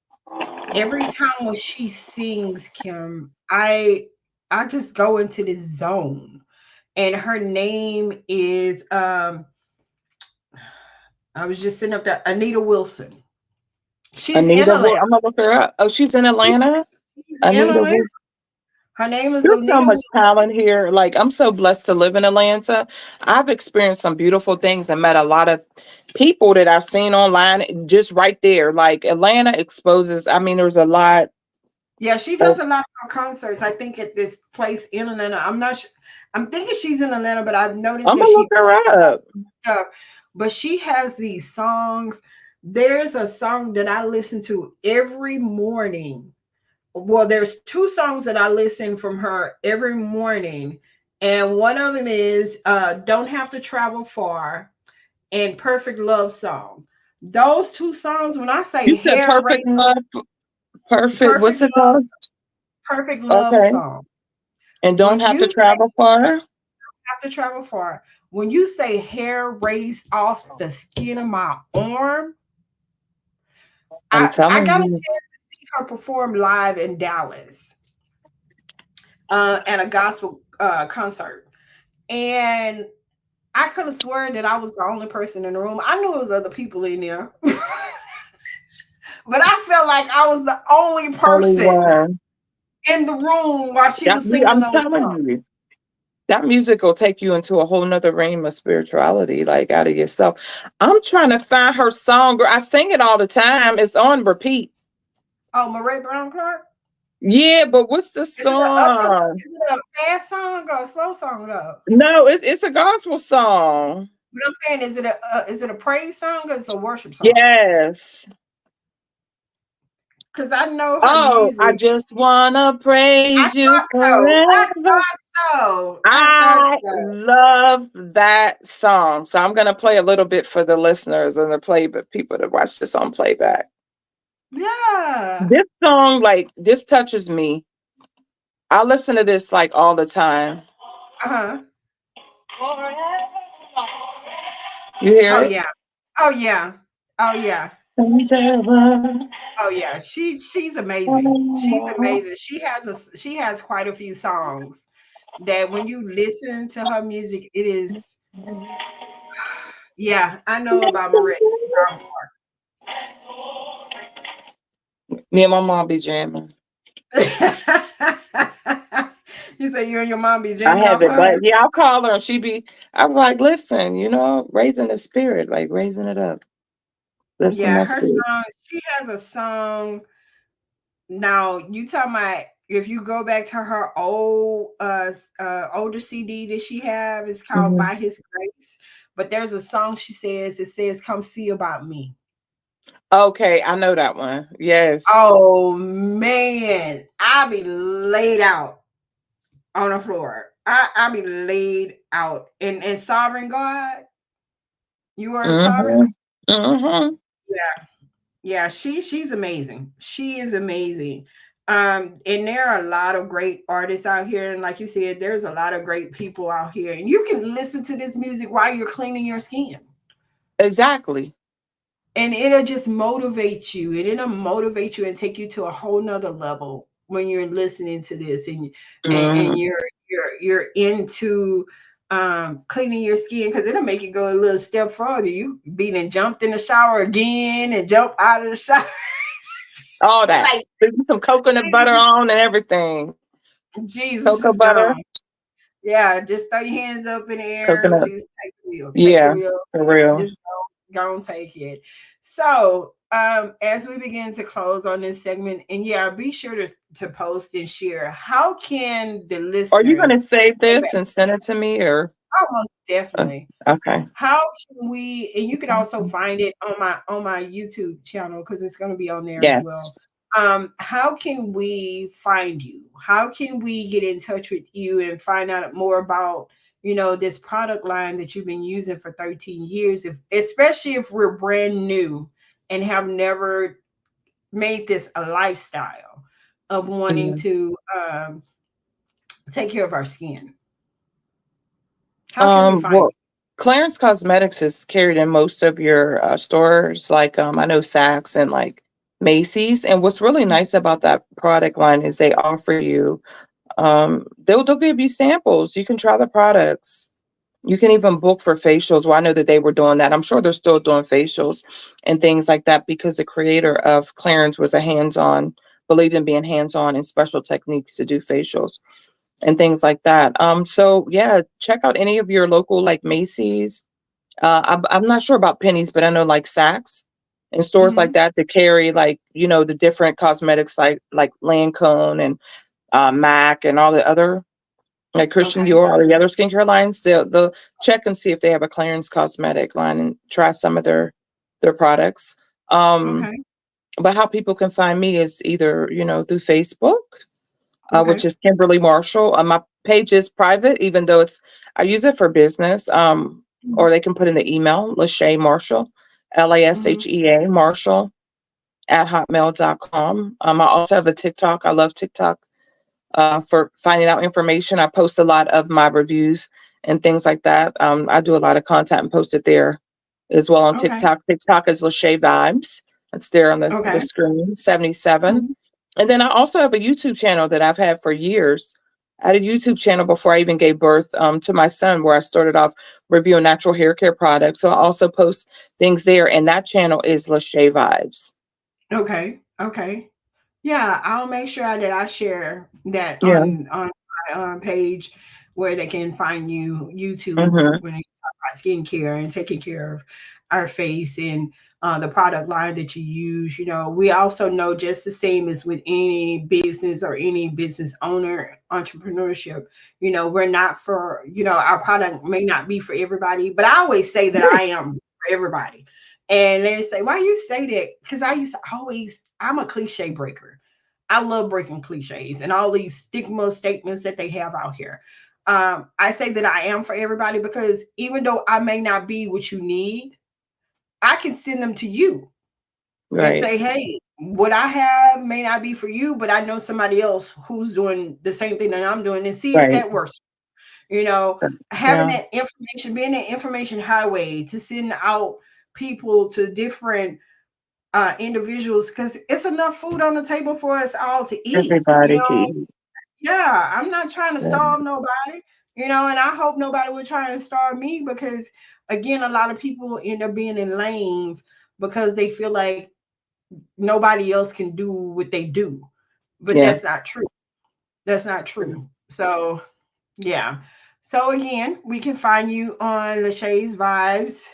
every time when she sings, Kim, I just go into this zone. And her name is I was just sitting up there, Anita Wilson. She's in Anita. Atlanta. I'm gonna look her up. Oh, she's in Atlanta. She's in Anita. Atlanta. Her name is There's so Anita much Wilson. talent here. Like, I'm so blessed to live in Atlanta. I've experienced some beautiful things and met a lot of people that I've seen online just right there. Like, Atlanta exposes, I mean, there's a lot Yeah, she does of, a lot of concerts. I think at this place in Atlanta. I'm not sure. I'm thinking she's in Atlanta, but I've noticed I'm that gonna look she her up. but she has these songs. There's a song that I listen to every morning. Well, there's two songs that I listen from her every morning, and one of them is "Don't Have to Travel Far" and "Perfect Love Song." Those two songs, when I say You said hair perfect race, love, perfect. perfect What's it love, called? perfect love Okay. song. And don't When have to you travel far. have to travel far, when you say hair race off the skin of my arm, I'm I telling got a chance you. to see her perform live in Dallas at a gospel concert. And I could have sworn that I was the only person in the room. I knew it was other people in there, but I felt like I was the only Only person one. in the room while she was singing I'm those telling songs. you. That music will take you into a whole nother realm of spirituality, like out of yourself. I'm trying to find her song. Girl, I sing it all the time. It's on repeat. Oh, Murray Brown Clark. Yeah, but what's the Is it a upbeat? song? Is it a fast song or a slow song though? No, it's a gospel song. But I'm saying, is it a praise song or is it a worship song? Yes. Because I know her Oh, I music. just wanna I praise you thought so. I forever. thought so. I thought I so. love that song. So I'm gonna play a little bit for the listeners and the play, but people to watch this on playback. Yeah. This song, like, this touches me. I listen to this like all the time. Uh-huh. You hear Oh it? yeah. Oh yeah. Oh yeah. Forever. Oh yeah. She's amazing. She's amazing. She has quite a few songs that when you listen to her music, it is yeah, I know about Maria Brown Me and my mom be jamming. Clark. You say you and your mom be I jamming have off it, her? but yeah, I'll call her and I'm like, listen, raising the spirit, like raising it up. Lifting Yeah, my her spirit. song, she has a song. Now you talking about if you go back to her older CD that she have, it's called Mhm. By His Grace. But there's a song it says Come See About Me. Okay, I know that one. Yes. Oh man, I be laid out on the floor. I be laid out. And Sovereign God, you are a sovereign. Mm-hmm. Mm-hmm. Yeah. Yeah, she's amazing. She is amazing. And there are a lot of great artists out here. And like you said, there's a lot of great people out here. And you can listen to this music while you're cleaning your skin. Exactly. And it'll just motivate you. And it'll motivate you and take you to a whole nother level when you're listening to this and Mm-hmm. you're into cleaning your skin, because it'll make you go a little step further. You being and jumped in the shower again and jump out of the shower. All that. Like, Put some coconut butter on and everything. Jesus, Cocoa just butter, gone. Yeah, just throw your hands up in the air and coconut. just take the wheel. Take the Yeah, wheel. for real. Just go and take it. So, as we begin to close on this segment, and yeah, be sure to post and share. How can the Are you going listeners? to save this and send it to me, or? Almost definitely. Okay. How can we? And you can also find it on my YouTube channel, because it's going to be on there as well. Yes. How can we find you? How can we get in touch with you and find out more about, this product line that you've been using for 13 years, especially if we're brand new and have never made this a lifestyle of wanting to take care of our skin? How can we find Well, you? Clarence Cosmetics is carried in most of your stores, like I know Saks and like Macy's. And what's really nice about that product line is they offer you, they'll give you samples. You can try the products. You can even book for facials. Well, I know that they were doing that. I'm sure they're still doing facials and things like that, because the creator of Clarence was believed in being hands-on and special techniques to do facials and things like that. So yeah, check out any of your local, like Macy's. I'm not sure about Penny's, but I know like Saks and stores like that to carry, like, the different cosmetics, like Lancome and MAC and all the other, like Christian Okay. Dior, all the other skincare lines. They'll check and see if they have a Clarence Cosmetic line and try some of their products. Okay. But how people can find me is either, through Facebook, which Okay. is Kimberly Marshall. My page is private, even though I use it for business. Or they can put in the email, Lashea Marshall, LASHEA Marshall @hotmail.com. I also have the TikTok. I love TikTok for finding out information. I post a lot of my reviews and things like that. I do a lot of content and post it there as well on Okay. TikTok. TikTok is Lashea Vibes. It's there on the Okay. screen, 77. Mhm. And then I also have a YouTube channel that I've had for years. I had a YouTube channel before I even gave birth to my son, where I started off reviewing natural hair care products. So I also post things there, and that channel is Lashea Vibes. Okay. Okay. Yeah, I'll make sure that I share that Yeah. on my page, where they can find you, YouTube, Mm-hmm. when you talk about skincare and taking care of our face, and the product line that you use. We also know, just the same as with any business or any business owner, entrepreneurship, we're not for, our product may not be for everybody, but I always say that I am for everybody. And they say, why you say that? Because I used to always, I'm a cliche breaker. I love breaking cliches and all these stigma statements that they have out here. I say that I am for everybody, because even though I may not be what you need, I can send them to you and Right. say, hey, what I have may not be for you, but I know somebody else who's doing the same thing that I'm doing, and see if Right. that works. Having Yeah. that information, being an information highway to send out people to different individuals, because it's enough food on the table for us all to eat. Everybody to eat. Yeah, I'm not trying to Yeah. starve nobody, and I hope nobody would try and starve me, because again, a lot of people end up being in lanes because they feel like nobody else can do what they do. But Yeah. that's not true. That's not true. So, yeah. So again, we can find you on Lashae's Vibes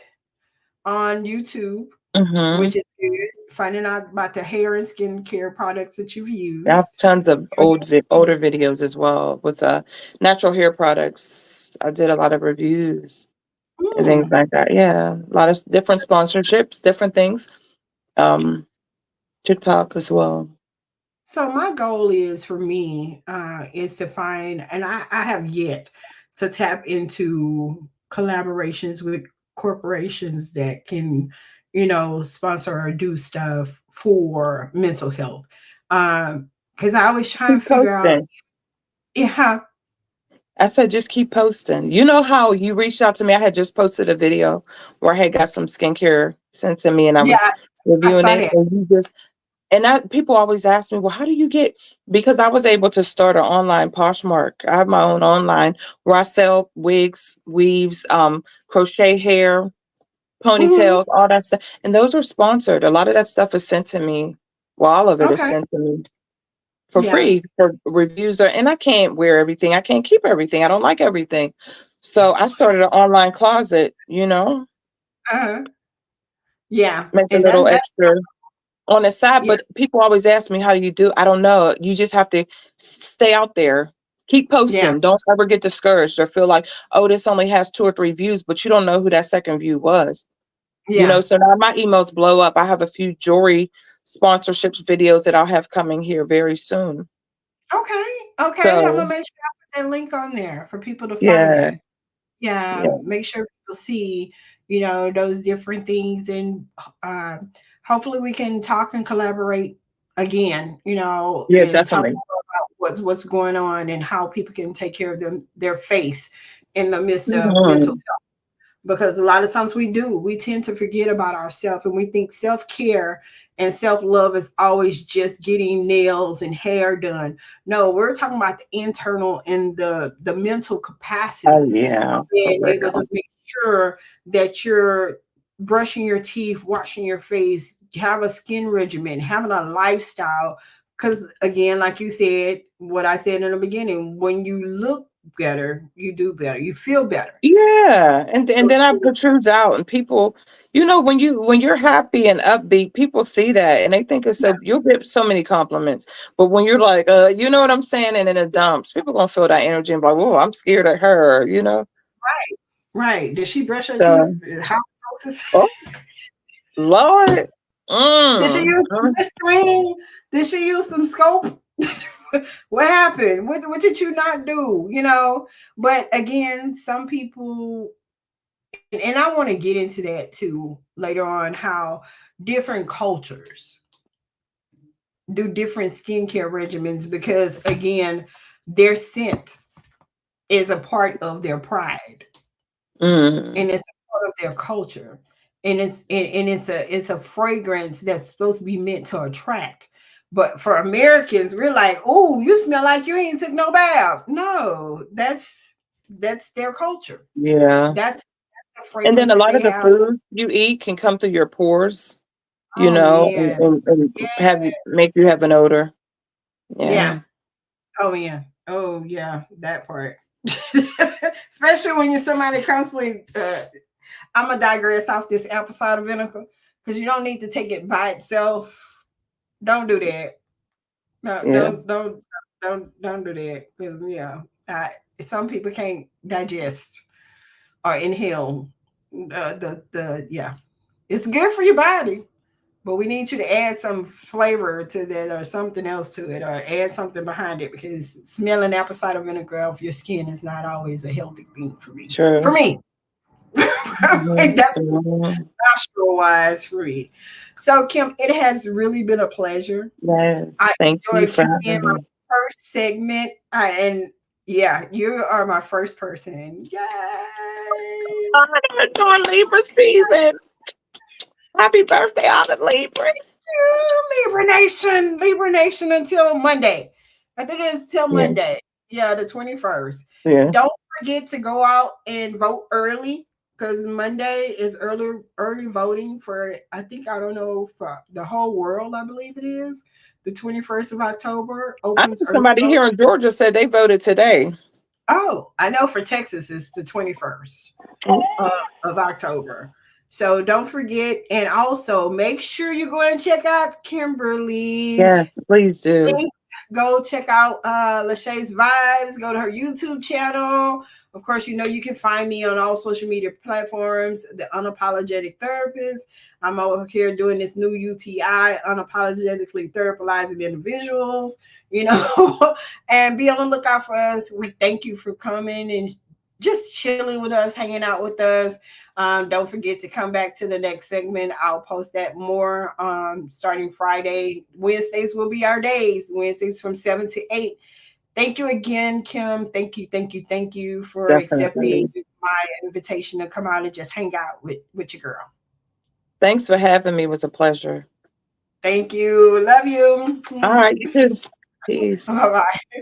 on YouTube, Mm-hmm. which is good. Finding out about the hair and skincare products that you've I have used. tons of older videos as well with natural hair products. I did a lot of reviews and things Hmm. like that. Yeah, a lot of different sponsorships, different things. TikTok as well. So my goal is, for me, is to find, and I have yet to tap into collaborations with corporations that can, sponsor or do stuff for mental health. Because I always try and Keep figure out, posting. yeah, I said, just keep posting. You know how you reached out to me? I had just posted a video where I had got some skincare sent to me, and I yeah, was I reviewing saw it, that. And that people always ask me, well, how do you get, because I was able to start an online Poshmark. I have my own online where I sell wigs, weaves, crochet hair, Mhm. ponytails, all that stuff. And those are sponsored. A lot of that stuff is sent to me. Well, all of it is Okay. sent to me for Yeah. free for reviews. And I can't wear everything. I can't keep everything. I don't like everything. So I started an online closet, Uh-huh. Yeah. make a And little that's extra on the side. yeah. But people always ask me, how do you do? I don't know. You just have to stay out there. Keep Yeah. posting. Don't ever get discouraged or feel like, oh, this only has 2 or 3 views, but you don't know who that second view was. Yeah. So now my emails blow up. I have a few jewelry sponsorships videos that I'll have coming here very soon. Okay. Okay. I'm gonna So make sure I put that link on there for people to find yeah, that. Yeah. yeah, Make sure people see, those different things, and uh, hopefully we can talk and collaborate again, yeah, and talk definitely. more about what's going on and how people can take care of their face in the midst of mental, Mhm. because a lot of times we tend to forget about ourselves, and we think self-care and self-love is always just getting nails and hair done. No, we're talking about the internal and the mental Oh capacity yeah, of for being able to real. make sure that you're brushing your teeth, washing your face, have a skin regimen, having a lifestyle. Because again, like you said, what I said in the beginning, when you look better, you do better, you feel better. Yeah, and then I protrudes out, and people, when you're happy and upbeat, people see that and they think it's so. You'll get so many compliments, but when you're like, you know what I'm saying, and in the dumps, people gonna feel that energy and be like, whoa, I'm scared of her. Right. Did she brush her teeth? So, How close is- oh Lord, Did she use some Listerine? Did she use some scope? What happened? What did you not do? But again, some people, and I want to get into that too later on, how different cultures do different skincare regimens, because again, their scent is a part of their pride, mm, and it's a part of their culture, and it's a fragrance that's supposed to be meant to attract. But for Americans, we're like, oh, you smell like you ain't took no bath. No, that's their culture. yeah. That's a And then fragrance a that lot they of the have. food you eat can come through your pores, Oh and, man. make you have an odor. Yeah. Yeah, Oh yeah. Oh yeah. That part. Especially when you're somebody constantly. I'm gonna digress off this apple cider vinegar, because you don't need to take it by itself. Don't do that. No, yeah, don't do that. Because yeah, some people can't digest or inhale the yeah. It's good for your body, but we need you to add some flavor to that, or something else to it, or add something behind it, because smelling apple cider vinegar off your skin is not always a healthy thing for me. For true. me, Mhm, that's mhm. nostril wise for me. So Kim, it has really been a pleasure. Yes, I thank you enjoyed for you being having my me. first segment, and yeah, you are my first person. Yay! I'm doing Libra season. Happy birthday, all the Libras. Libra Nation, Libra Nation until Monday. I think it's till Yeah, Monday. Yeah, the 21st. yeah. Don't forget to go out and vote early, because Monday is early voting for, I think, I don't know, for the whole world, I believe it is. The 21st of October I opens know early somebody voting. here in Georgia said they voted today. Oh, I know for Texas it's the 21st of October. So don't forget, and also make sure you go and check out Kimberly's Yes, please do. link. Go check out Lachey's Vibes. Go to her YouTube channel. Of course, you can find me on all social media platforms, The Unapologetic Therapist. I'm over here doing this new UTI, Unapologetically Therapizing Individuals, and be on the lookout for us. We thank you for coming and just chilling with us, hanging out with us. Don't forget to come back to the next segment. I'll post that more starting Friday. Wednesdays will be our days. Wednesdays from 7 to 8. Thank you again, Kim. Thank you for accepting Definitely. my invitation to come out and just hang out with your girl. Thanks for having me. It was a pleasure. Thank you. Love you. All right, you too. Peace. Bye bye.